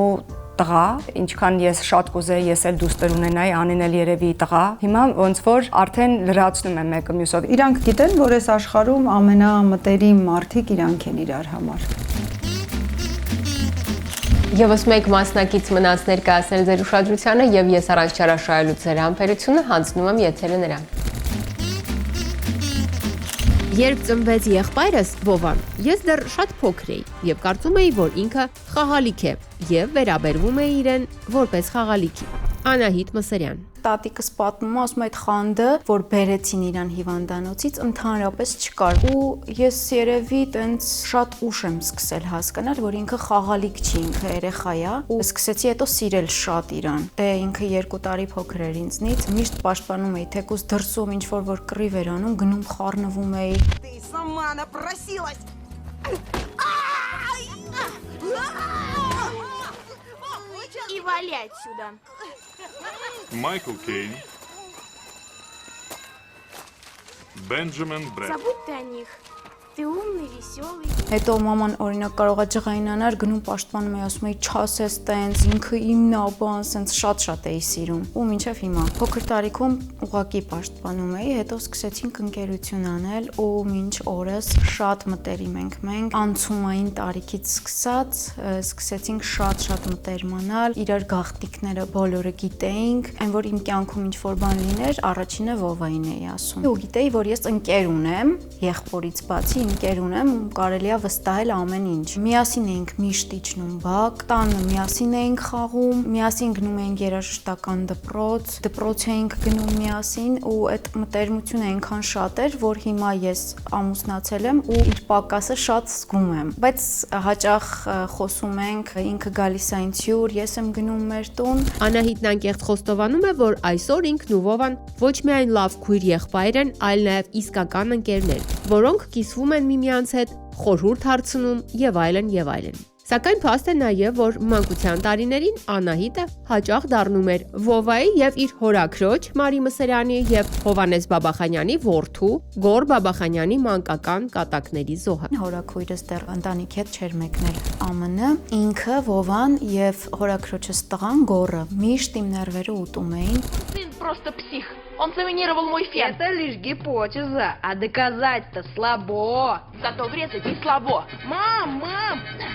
տղա, ինչքան ես շատ կուզեի ես էլ դուստր ունենայի, Անին էլ երևի տղա։ Հիմա ոնց որ արդեն լրացնում եմ մեկը մյուսով։ Իրանք գիտեն, որ այս աշխարհում ամենամտերիմ մարդիկ իրանք են իրար համար։ Եվս մեկ մասնակից մնաց ներկայացնել ձեր ուշադրությանը եւ ես առանց չարաշահելուց ձեր համբերությունը հանձնում եմ եթերը նրան։ Երբ ծնվեց եղբայրս Վովան, ես դեռ շատ փոքր էի եւ կարծում էի, որ ինքը խաղալիք է եւ վերաբերվում էի իրեն որպես խաղալիքի։ Անահիտ Մսերյան։ Տատիկս պատմում է, ասում է այդ խանդը, որ բերեցին իրան հիվանդանոցից, ընդհանրապես չկար։ Ու ես երևի տենց շատ ուշ եմ սկսել հասկանալ, որ ինքը խաղալիք չի, ինքը երեխա է, ու սկսեցի հետո сирել շատ իրան։ Դե ինքը 2 տարի փոքր էր ինձնից, միշտ պաշտպանում էի, թեկուզ դրսում ինչ որ կռիվ էր անում, գնում խառնվում էի։ Ты сама напросилась! И вали отсюда. Майкл Кейн, Бенджамин Брэд. Забудь ты о них. Ты умный, веселый. Հետո մաման օրինակ կարող է ջղայնանար, գնում պաշտպանում էի, ասում էի չասես տենց, ինքը իմն է, բան, սենց շատ էի սիրում։ Ու մինչև հիմա փոքր տարիքում ուղակի պաշտպանում էի, հետո սկսեցինք ընկերություն անել ու մինչ օրս շատ մտերիմ ենք մենք, անցումային տարիքից սկսեցինք շատ մտերիմ անալ, իրար գաղտնիքները բոլորը գիտեինք, այն որ իմ կյանքում ինչ որ բան լիներ, առաջինը Վովային էի ասում։ Ու գիտեի, որ ես ընկեր ունեմ, եղբորից բացի ընկեր ունեմ, կարելի է վստահել ամեն ինչ։ Միասին էինք միշտ իջնում բակ, տանը միասին էինք խաղում, միասին գնում էինք երաժշտական դպրոց էինք գնում միասին ու այդ մտերմությունը այնքան շատ էր, որ հիմա ես ամուսնացել եմ ու իր պակասը շատ զգում եմ։ Բայց հաճախ խոսում ենք, ինքը գալիս է ինձ հյուր, ես եմ գնում մեր տուն։ Անահիտն անկեղծ խոստովանում է, որ այսօր ինքն ու Վովան ոչ միայն լավ քույր եղբայր են, այլ նաև իսկական ընկերներ, որոնք կիսվում են միմյանց հետ, խորհուրդ հարցնում եւ այլն։ Սակայն փաստ է նաև, որ մանկության տարիներին Անահիտը հաճախ դառնում էր Վովայի եւ իր հորաքրոջ Մարի Մսերյանի եւ Հովանես Բաբախանյանի որդու Գոր Բաբախանյանի մանկական կատակների զոհը։ Հորաքույրս դեռ ընտանիքի հետ չէր մեկնել ԱՄՆ, ինքը Վովան եւ հորաքրոջս տղան Գորը միշտ իմ ներվերը ուտում էին։ Сын просто псих. Он заминировал мой фен. Это лишь гипотеза, а доказать-то слабо. Зато врезать не слабо. Мам,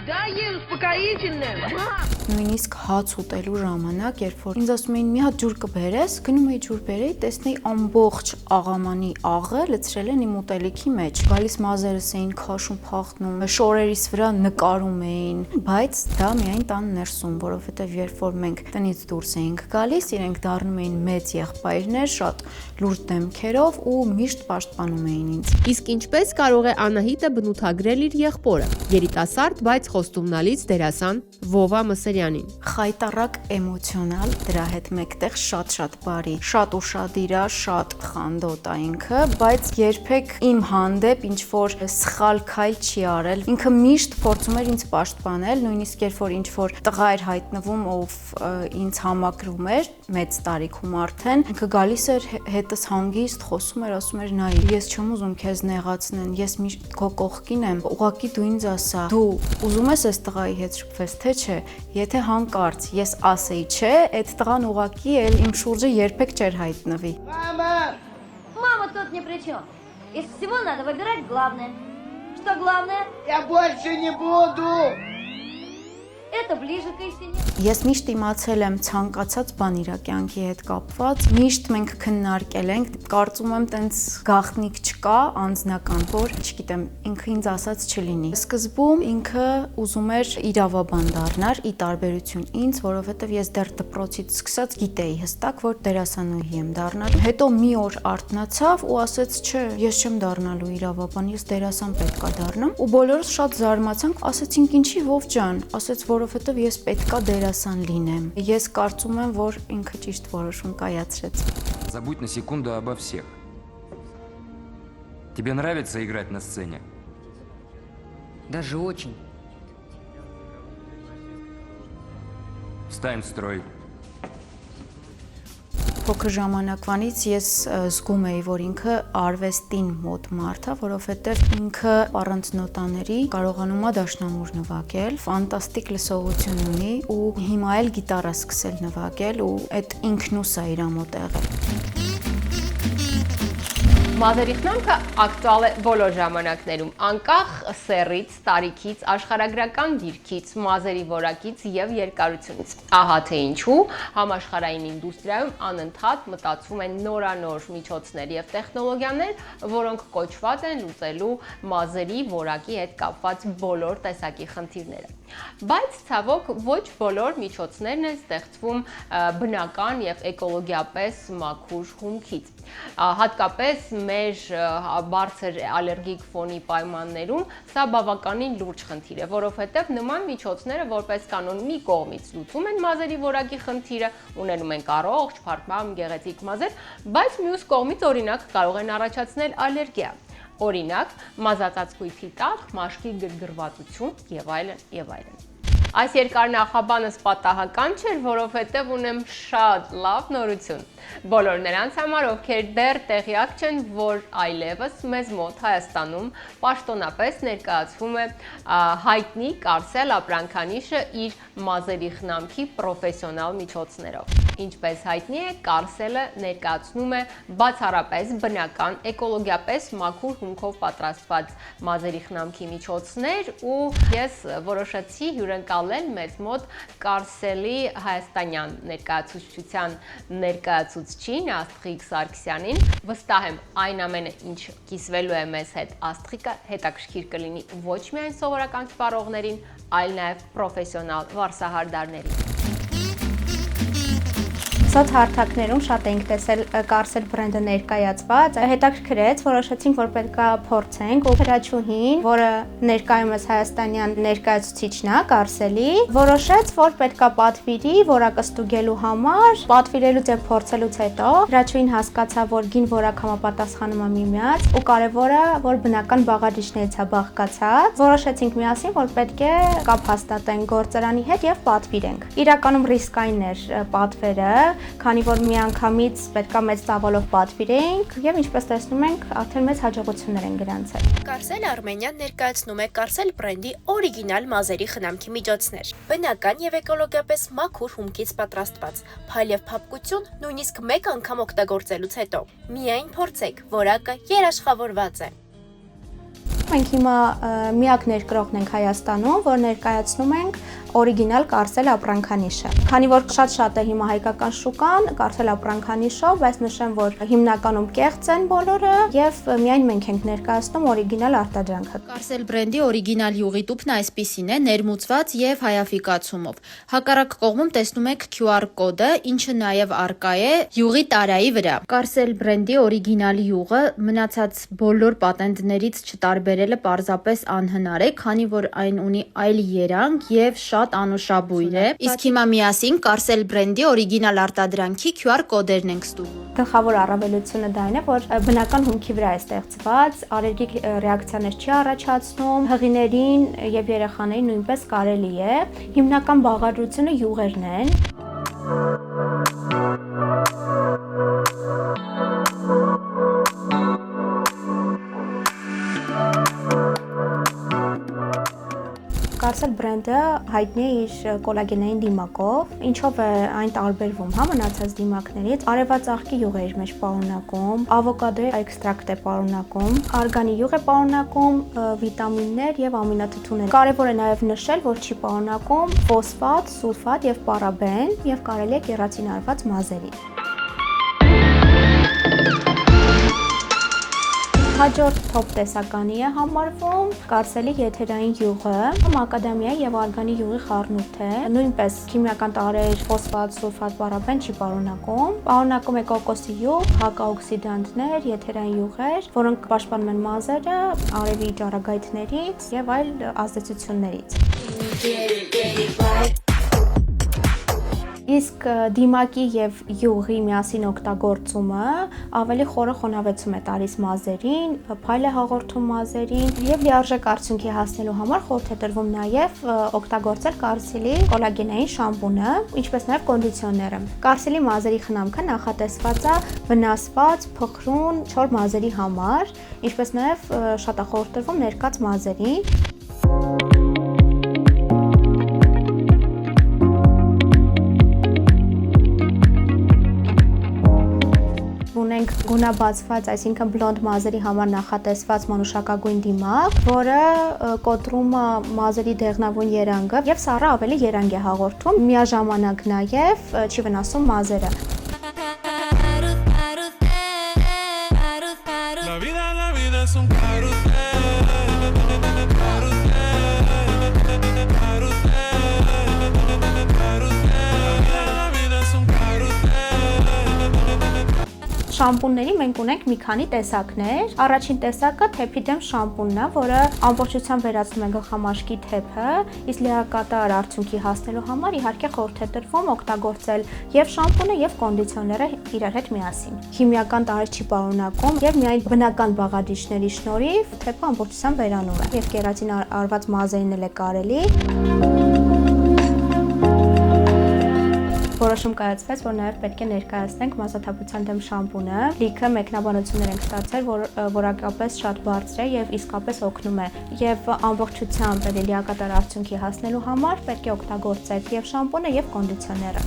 дай ей успокоительное. Мам. Նույնիսկ հաց ուտելու ժամանակ, երբ որ ինձ ասում էին մի հատ ջուր կբերես, գնում էի ջուր բերեի, տեսնեի ամբողջ աղամանի աղը լցրել են իմ ուտելիքի մեջ։ Գալիս մազերս էին քաշում, փախնում, շորերիս վրա նկարում էին, բայց դա միայն տան ներսում, որովհետև երբ որ մենք տնից դուրս էինք գալիս, իրենք դառնում էին մեծ եղբայրներ, շատ լուրջ դեմքերով ու միշտ պաշտպանում էին ինձ։ Իսկ ինչպես կարող է Անահիտը բնութագրել իր եղբորը, երիտասարդ, բայց խոստումնալից դերասան Վովա Մսերյանին։ Խայտառակ էմոցիոնալ, դրա հետ մեկտեղ շատ բարի, շատ ուշադիր է, շատ խանդոտ է ինքը, բայց երբեք իմ հանդեպ ինչ որ սխալ քայլ չի արել։ Ինքը միշտ փորձում էր ինձ պաշտպանել, նույնիսկ երբ որ ինչ որ տղա էր հայտնվում, ով ինձ համակրում էր, մեծ տարիքում արդեն, ինքը գալիս էր հետս հանգիստ, խոսում էր, ասում էր նայ, ես չեմ ուզում քեզ նեղացնեն, ես միշտ քո կողքին եմ, ուղղակի դու ինձ ասա, դու ուզում ես այս тղայի հետ շփվես, թե չէ, եթե հանկարծ ես ասեի չէ, այդ տղան ուղղակի էլ իմ շուրջը երբեք չէր հայտնվի։ Мама тут ни при чем. Из всего надо выбирать главное. Что главное? Я больше не буду. Это ближе к истине. Ես միշտ իմացել եմ ցանկացած բան իր կյանքի հետ կապված, միշտ մենք քննարկել ենք, կարծում եմ տենց գաղտնիք չկա, անձնական, որ, չգիտեմ, ինքը ինձ ասած չլինի։ Սկզբում ինքը ուզում էր իրավաբան դառնար, ի տարբերություն ինձ, որովհետև ես դեռ դպրոցից սկսած գիտեի հստակ, որ դերասանուհի եմ դառնալու։ Հետո մի օր արթնացավ ու ասեց, չէ, ես չեմ դառնալու իրավաբան, ես դերասան պետք է дառնամ։ Ու բոլորս շատ զարմացանք, ասեցինք ինչի Վով ջան, ասեց, որովհետև ես պետքա դերասան լինեմ։ Ես կարծում եմ, որ ինքը ճիշտ որոշում կայացրեց։ Забудь на секунду обо всех. Тебе нравится играть на сцене? Даже очень. Встань в строй. Փոքր ժամանակվանից ես զգում էի, որ ինքը արվեստին մոտ մարդ է, որովհետև ինքը առանց նոտաների կարողանում է դաշնամուր նվագել, ֆանտաստիկ լսողություն ունի ու հիմա էլ գիտարա սկսել նվագել ու այդ ինքնուս է իր մոտ եղել։ Մազերի խնամքը ակտուալ է բոլոր ժամանակներում, անկախ սեռից, տարիքից, աշխարհագրական դիրքից, մազերի որակից եւ երկարությունից։ Ահա թե ինչու համաշխարհային ինդուստրիայում անընդհատ մտածվում են նորանոր միջոցներ եւ տեխնոլոգիաներ, որոնք կոչված են լուծելու մազերի որակի հետ կապված բոլոր տեսակի խնդիրները։ Բայց ցավոք ոչ բոլոր միջոցներն են ստեղծվում բնական եւ էկոլոգիապես մաքուր հումքից։ Հատկապես մեր բարձր ալերգիկ ֆոնի պայմաններում սա բավականին լուրջ խնդիր է, որովհետև նման միջոցները որպես կանոն մի կողմից լուծում են մազերի որակի խնդիրը, ունենում են առողջ, փառատամ, գեղեցիկ մազեր, բայց մյուս կողմից օրինակ կարող են առաջացնել ալերգիա։ Օրինակ, մազածածկույթի տակ, մաշկի գրգռվածություն եւ այլն եւ այլն։ Այս երկար նախաբանս պատահական չէր, որովհետև ունեմ շատ լավ նորություն։ Բոլոր նրանց համար, ովքեր դեռ տեղյակ չեն, որ այլևս մեզ մոտ Հայաստանում պաշտոնապես ներկայացվում է հայտնի Կարսել ապրանքանիշը իր մազերի խնամքի պրոֆեսիոնալ միջոցներով։ Ինչպես հայտնի է, Կարսելը ներկայացնում է բացառապես բնական, էկոլոգիապես մաքուր հումքով պատրաստված մազերի խնամքի միջոցներ ու ես որոշեցի հյուրընկալել մեզ մոտ Կարսելի հայաստանյան ներկայացուցչության ներկայացուցչին Աստղիկ Սարգսյանին։ Վստահ եմ այն ամենը, ինչ կիսվելու է մեզ հետ Աստղիկը, հետաքրքիր կլինի ոչ միայն սովորական սպառողներին, այլ նաև պրոֆեսիոնալ վարսահարդարներին։ Սոց հարթակներում շատ ենք տեսել Կարսել բրենդը ներկայացված, հետաքրքրեց, որոշեցինք, որ պետք է փորձենք ու հրաչուհին, որը ներկայումս հայաստանյան ներկայացուցիչն է Կարսելի, որոշեց, որ պետք է պատվիրի որակը ստուգելու համար, պատվիրելուց եւ փորձելուց հետո հրաչուհին հասկացավ, որ գին որակ համապատասխանում է միմյանց ու կարևորը, որ բնական բաղադրիչներից է բաղկացած, որոշեցինք միասին, որ պետք է կապ հաստատենք գործարանի հետ եւ պատվիրենք։ Իրականում ռիսկային էր պատվերը, քանի որ միանգամից պետքա մեծ ծավալով պատվիրենք եւ ինչպես տեսնում ենք, արդեն մեծ հաջողություններ են գրանցել։ Կարսել Արմենիան ներկայացնում է Կարսել բրենդի օրիգինալ մազերի խնամքի միջոցներ։ Բնական եւ էկոլոգիապես մաքուր հումքից պատրաստված, փայլ եւ փափկություն նույնիսկ մեկ անգամ օգտագործելուց հետո։ Միայն փորձեք, որակը երաշխավորված է։ Մենք հիմա միակ ներկրողն ենք Հայաստանում, որ ներկայացնում ենք օրիգինալ Կարսել ապրանքանիշը։ Քանի որ շատ է հիմա հայկական շուկան Կարսել ապրանքանիշով, բայց նշեմ, որ հիմնականում կեղծ են բոլորը եւ միայն մենք ենք ներկայացնում օրիգինալ արտադրանքը։ Կարսել բրենդի օրիգինալ յուղի տուփն այսպիսին է, ներմուծված եւ հայաֆիկացումով։ Հակառակ կողմում տեսնում եք QR կոդը, ինչը նաեւ արկա է յուղի տարայի վրա։ Կարսել բրենդի օրիգինալ յուղը մնացած բոլոր պատենտներից չտարբերելը պարզապես անհնար է, քանի որ այն ունի այլ երանգ եւ շատ անուշաբույր է։ Իսկ հիմա միասին Կարսել բրենդի օրիգինալ արտադրանքի QR կոդերն ենք ստուգում։ Գլխավոր առավելությունը դա այն է, որ բնական հումքի վրա է ստեղծված, ալերգիկ ռեակցիաներ չի առաջացնում, հղիներին եւ երեխաներին նույնպես կարելի է։ Հիմնական բաղադրությունը յուղերն են։ Կարսել բրենդը հայտնի է իր կոլագենային դիմակով, ինչով է այն տարբերվում մնացած դիմակներից։ Արևածաղկի յուղ է իր մեջ պարունակում, ավոկադոյի էքստրակտ է պարունակում, արգանի յուղ է պարունակում, վիտամիններ եւ ամինաթթուներ։ Կարևոր է նաեւ նշել, որ չի պարունակում ֆոսֆատ, սուլֆատ եւ պարաբեն եւ կարելի է կերատինարված մազերի։ Հաջորդ թոփ տեսականի է համարվում Կարսելի եթերային յուղը, մակադամիայի եւ արգանի յուղի խառնուրդ է, նույնպես քիմիական տարրեր, ֆոսֆատ, սուլֆատ, պարաբեն չի պարունակում, պարունակում է կոկոսի յուղ, հակաօքսիդանտներ, եթերային յուղեր, որոնք պաշտպանում են մազերը արևի ճառագայթներից եւ այլ ազդեցություններից։ Իսկ դիմակի եւ յուղի միասին օգտագործումը ավելի խորը խոնավեցում է տալիս մազերին, փայլ է հաղորդում մազերին եւ լիարժեք արդյունքի հասնելու համար խորհուրդ է տրվում նաեւ օգտագործել Կարսելի կոլագենային շամպունը, ինչպես նաեւ կոնդիցիոները։ Կարսելի մազերի խնամքը նախատեսված է վնասված, փխրուն, չոր մազերի համար, ինչպես նաեւ շատ է խորհուրդ տրվում ներկած մազերին։ ունենք գունաբացված, այսինքն բլոնդ մազերի համար նախատեսված մանուշակագույն դիմակ, որը կոտրում է մազերի դեղնավուն երանգը եւ սառը ավելի երանգ է հաղորդում, միաժամանակ նաեւ չի վնասում մազերը։ Շամպունների մենք ունենք մի քանի տեսակներ։ Առաջին տեսակը թեփի դեմ շամպունն է, որը ամբողջությամբ վերացնում է գլխամաշկի թեփը, իսկ լիակատար արդյունքի հասնելու համար իհարկե խորհուրդ է տրվում օգտագործել եւ շամպունը եւ կոնդիցիոները իրար հետ միասին։ Քիմիական տարր չի պարունակում եւ միայն բնական բաղադրիչների շնորհիվ թեփը ամբողջությամբ վերանում է եւ կերատին արված մազերին էլ է կարելի։ Որոշում կայացվեց, որ նաև պետք է ներկայացնենք մազաթափության դեմ շամպունը։ Լիքը մեկնաբանություններ ենք ստացել, որ որակապես շատ բարձր է եւ իսկապես օգնում է։ Եւ ամբողջությամբ լիակատար արդյունքի հասնելու համար պետք է օգտագործել եւ շամպունը եւ կոնդիցիոները։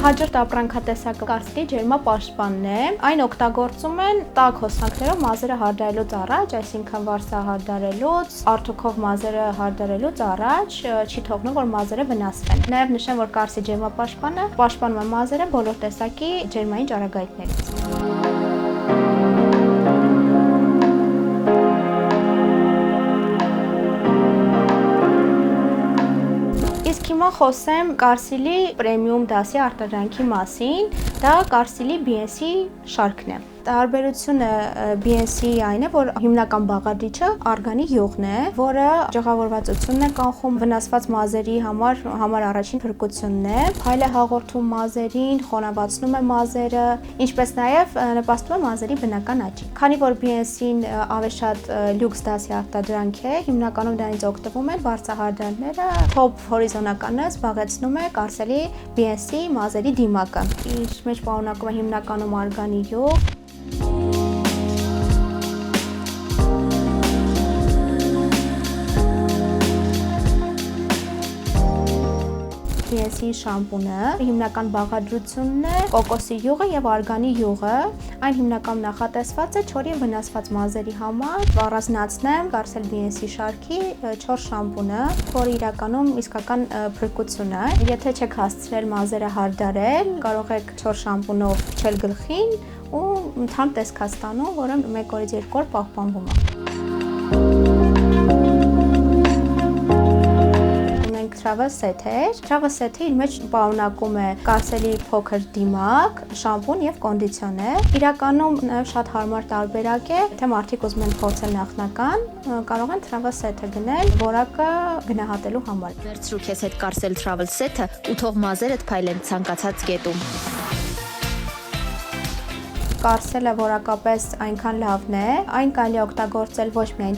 Հաջորդ ապրանքատեսակը կարսիլի ջերմապաշտպանն է։ Այն օգտագործում են տաք հոսանքներով մազերը հարդարելուց առաջ, այսինքն վարսահարդարելուց, արթուքով մազերը հարդարելուց առաջ չի թողնում, որ մազերը վնասվեն։ Նաև նշեմ, որ կարսի ջերմապաշտպանը պաշտպանում է մազերը բոլոր տեսակի ջերմային ճառագայթներից։ Հիմա խոսեմ կարսիլի պրեմիում դասի արտադրանքի մասին, դա կարսիլի BNC շարքն է։ Տարբերությունը BNC-ի այն է, որ հիմնական բաղադրիչը արգանի յուղն է, որը ջղավորվածությունն է կանխում, վնասված մազերի համար առաջին փրկությունն է, փայլ է հաղորդում մազերին, խոնավացնում է մազերը, ինչպես նաև նպաստում է մազերի բնական աճին։ Քանի որ BNC-ն ավելի շատ լյուքս դասի արտադրանք է, հիմնականում դրանից օգտվում են վարսահարդարները, top հորիզոնականը զբաղեցնում է կարսիլի BNC մազերի դիմակը։ Իր մեջ պարունակում է հիմնականում արգանի յուղ, BNC շամպունը հիմնական բաղադրությունն է կոկոսի յուղը եւ արգանի յուղը, այն հիմնական նախատեսված է չորի վնասված մազերի համար։ Առանձնացնեմ կարսիլ BNC շարքի 4 շամպունը, որը իրականում իսկական փրկություն է։ Եթե չեք հասցրել մազերը հարդարել, կարող եք 4 շամպունով փչել գլխին ու ընդհանուր տեսք ստանում, որը 1 օրից 2 օր պահպանվում է։ Travel set-էր։ Travel set-ը իր մեջ պարունակում է կարսիլի փոքր դիմակ, շամպուն եւ կոնդիցիոներ։ Իրականում նաեւ շատ հարմար տարբերակ է, թե մարդիկ ուզում են փորձել նախնական, կարող են Travel set-ը գնել, որակը գնահատելու համար։ Վերցրու քեզ հետ կարսիլ Travel set-ը ու թող մազերդ փայլեն ցանկացած կետում։ Կարսելը որակապես այնքան լավն է, այն կարելի է օգտագործել ոչ միայն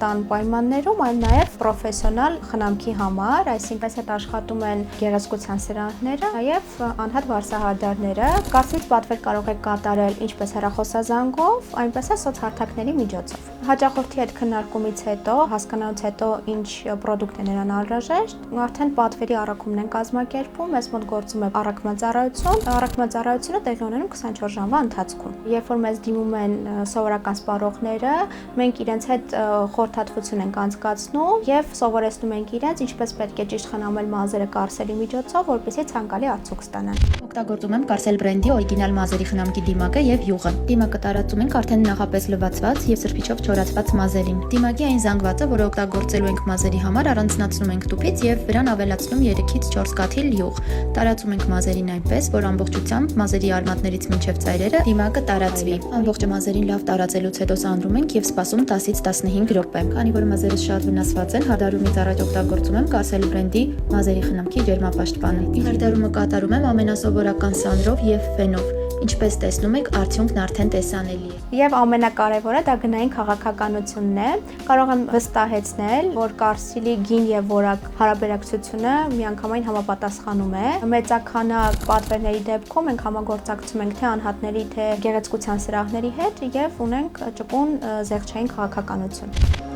տան պայմաններում, այլ նաև պրոֆեսիոնալ խնամքի համար, այսինքն հետ աշխատում են գեղեցկության սրանքները, նաև անհատ վարսահարդարները։ Կարսիլից պատվեր կարող եք կատարել ինչպես հեռախոսազանգով, այնպես էլ սոցհարթակների միջոցով։ Հաճախորդի հետ քննարկումից հետո, հասկանալուց հետո ինչ պրոդուկտ է նրան անհրաժեշտ, արդեն պատվերի առաքումն են կազմակերպում, մեզ մոտ գործում է առաքումածառայություն, առաքումածառայությունը տեղի ունենում 24 ժամվա ընթացքում։ Երբ որ մեզ դիմում են սովորական սպառողները, մենք իրենց հետ խորհրդատվություն ենք անցկացնում եւ սովորեցնում ենք իրենց ինչպես պետք է ճիշտ խնամել մազերը կարսելի միջոցով, որպեսզի ցանկալի արդյունք ստանան։ Օգտագործում եմ Կարսել բրենդի օրիգինալ մազերի խնամքի դիմակը եւ յուղը։ Դիմակը տարածում ենք արդեն նախապես լվացված եւ սրբիչով չորացված մազերին։ Դիմակի այն զանգվածը, որը օգտագործելու ենք մազերի համար, առանձնացնում ենք տուփից եւ վրան ավելացնում 3-ից 4 կաթիլ յուղ։ Տարածում ենք մազերին այնպես, որ ամբողջությամբ մազերի արմատներից մինչեւ ծայրերը դիմակը տարածվի։ Ամբողջ մազերին լավ տարածելուց հետո սանրում ենք եւ սպասում 10-ից 15 րոպե։ Քանի որ մազերը շատ վնասված են, հարդարումից առաջ օգտագործում եմ Կարսել բրենդի մազերի խնամքի ջերմապաշտպանը։ Հարդարումը կատարում եմ ամենասովորական սանրով եւ ֆենով։ Ինչպես տեսնում եք, արդյունքն արդեն տեսանելի է։ Եվ ամենակարևորը դա գնային քաղաքականությունն է։ Կարող եմ վստահեցնել, որ Կարսիլի գին եւ որակ հարաբերակցությունը միանգամայն համապատասխանում է։ Մեծաքանակ պատվերների դեպքում մենք համագործակցում ենք թե անհատների, թե գեղեցկության սրահների հետ եւ ունենք ճկուն զեղչային քաղաքականություն։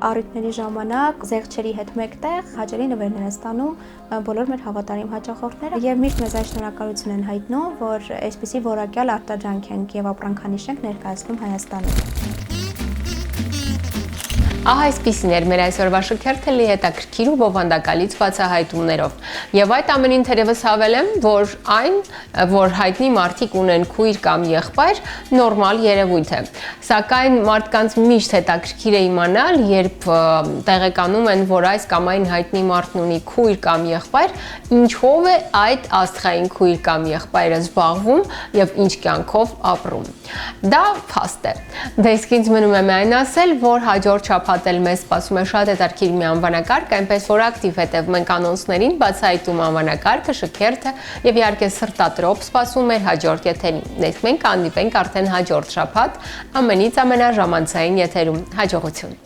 Առիթների ժամանակ զեղչերի հետ մեկտեղ հաճելի նվերներ են ստանում բոլոր մեր հավատարիմ հաճախորդները եւ միշտ մեզ այս շնորհակալություն են հայտնում, որ այսպիսի որակյալ արտադրանք ենք եւ ապրանքանիշ ենք ներկայացնում Հայաստանում։ Ահա այսպիսին էր մեր այսօրվա շքերթը լի հետաքրքիր ու բովանդակալից բացահայտումներով։ Եվ այդ ամենին թերևս հավելեմ, որ այն, որ հայտնի մարդիկ ունեն քույր կամ եղբայր, նորմալ երևույթ է։ Սակայն մարդկանց միշտ հետաքրքիր է իմանալ, երբ տեղեկանում են, որ այս կամ այն հայտնի մարդն ունի քույր կամ եղբայր, ինչով է այդ աստղային քույր կամ եղբայրը զբաղվում եւ ինչ կյանքով ապրում։ Դա փաստ է։ Դե իսկ ինձ մնում է միայն ասել, որ հաջորդ շաբաթ մեզ սպասում է շատ հետաքրքիր մի անվանակարգ, այնպես որ ակտիվ հետև մենք անոնսներին բացահայտում անվանակարգը, շքերթը եւ իհարկե սրտատրոփ սպասում մեր հաջորդ եթերին։ Դες մենք հանդիպենք արդեն հաջորդ շաբաթ ամենից ամենաժամանցային եթերում։ Հաջողություն։